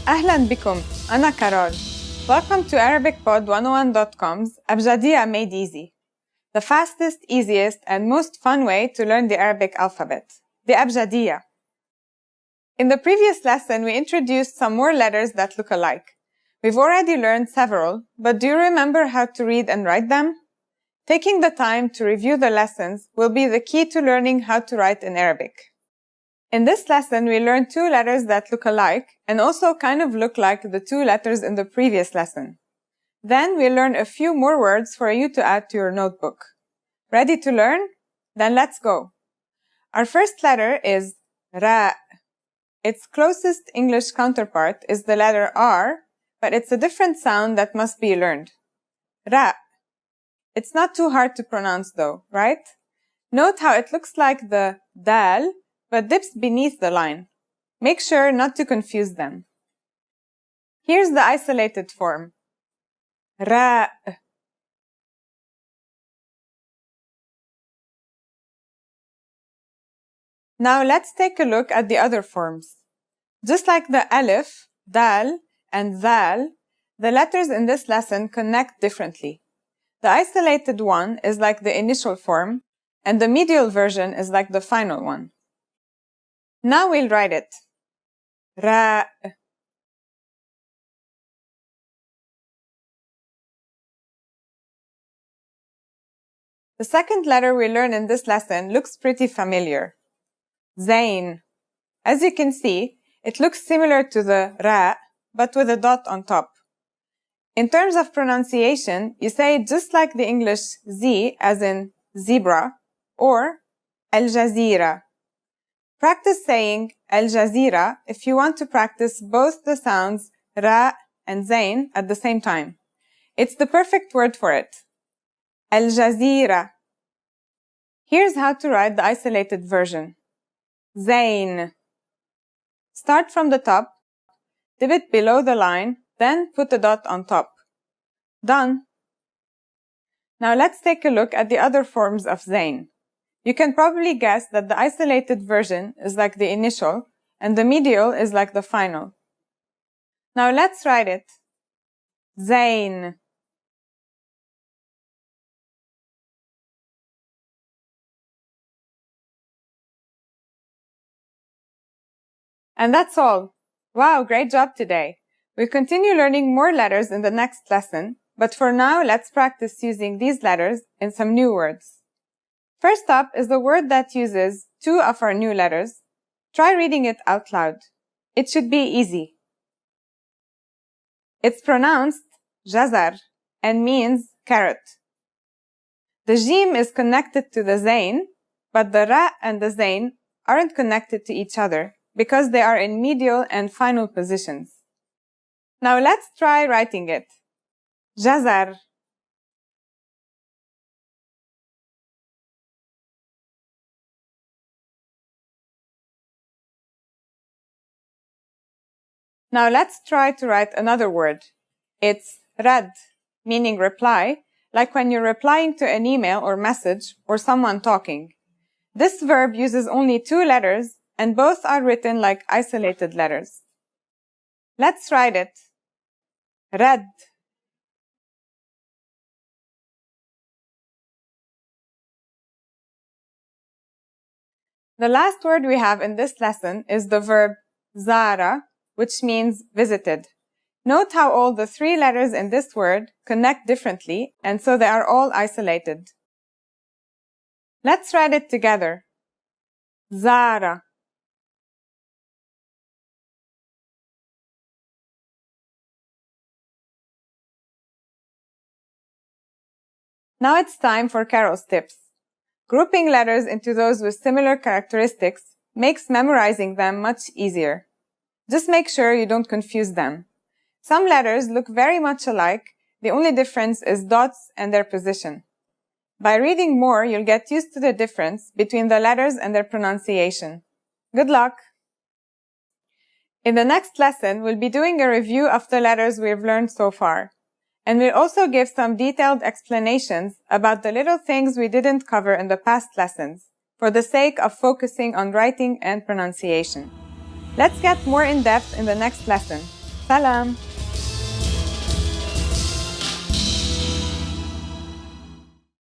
أهلاً بكم. أنا كارول. Welcome to ArabicPod101.com's Abjadiyya Made Easy, the fastest, easiest, and most fun way to learn the Arabic alphabet, the Abjadiyya. In the previous lesson, we introduced some more letters that look alike. We've already learned several, but do you remember how to read and write them? Taking the time to review the lessons will be the key to learning how to write in Arabic. In this lesson, we learned two letters that look alike and also kind of look like the two letters in the previous lesson. Then we'll learn a few more words for you to add to your notebook. Ready to learn? Then let's go. Our first letter is Ra. Its closest English counterpart is the letter R, but it's a different sound that must be learned. Ra. It's not too hard to pronounce though, right? Note how it looks like the dal, but dips beneath the line. Make sure not to confuse them. Here's the isolated form. Ra. Now let's take a look at the other forms. Just like the alif, dal, and zal, the letters in this lesson connect differently. The isolated one is like the initial form, and the medial version is like the final one. Now we'll write it. Ra. The second letter we learn in this lesson looks pretty familiar. Zain. As you can see, it looks similar to the Ra, but with a dot on top. In terms of pronunciation, you say it just like the English Z, as in zebra, or Al Jazeera. Practice saying Al Jazeera if you want to practice both the sounds Ra and Zain at the same time. It's the perfect word for it. Al Jazeera. Here's how to write the isolated version. Zain. Start from the top, dip it below the line, then put a dot on top. Done. Now let's take a look at the other forms of Zain. You can probably guess that the isolated version is like the initial and the medial is like the final. Now let's write it. Zain. And that's all. Wow, great job today. We'll continue learning more letters in the next lesson, but for now, let's practice using these letters in some new words. First up is the word that uses two of our new letters. Try reading it out loud. It should be easy. It's pronounced jazar and means carrot. The jim is connected to the zain, but the ra and the zain aren't connected to each other because they are in medial and final positions. Now let's try writing it. Jazar. Now let's try to write another word. It's rad, meaning reply, like when you're replying to an email or message or someone talking. This verb uses only two letters and both are written like isolated letters. Let's write it. Rad. The last word we have in this lesson is the verb zara, which means visited. Note how all the three letters in this word connect differently, and so they are all isolated. Let's write it together. Zara. Now it's time for Carol's tips. Grouping letters into those with similar characteristics makes memorizing them much easier. Just make sure you don't confuse them. Some letters look very much alike, the only difference is dots and their position. By reading more, you'll get used to the difference between the letters and their pronunciation. Good luck! In the next lesson, we'll be doing a review of the letters we've learned so far. And we'll also give some detailed explanations about the little things we didn't cover in the past lessons, for the sake of focusing on writing and pronunciation. Let's get more in depth in the next lesson. Salam!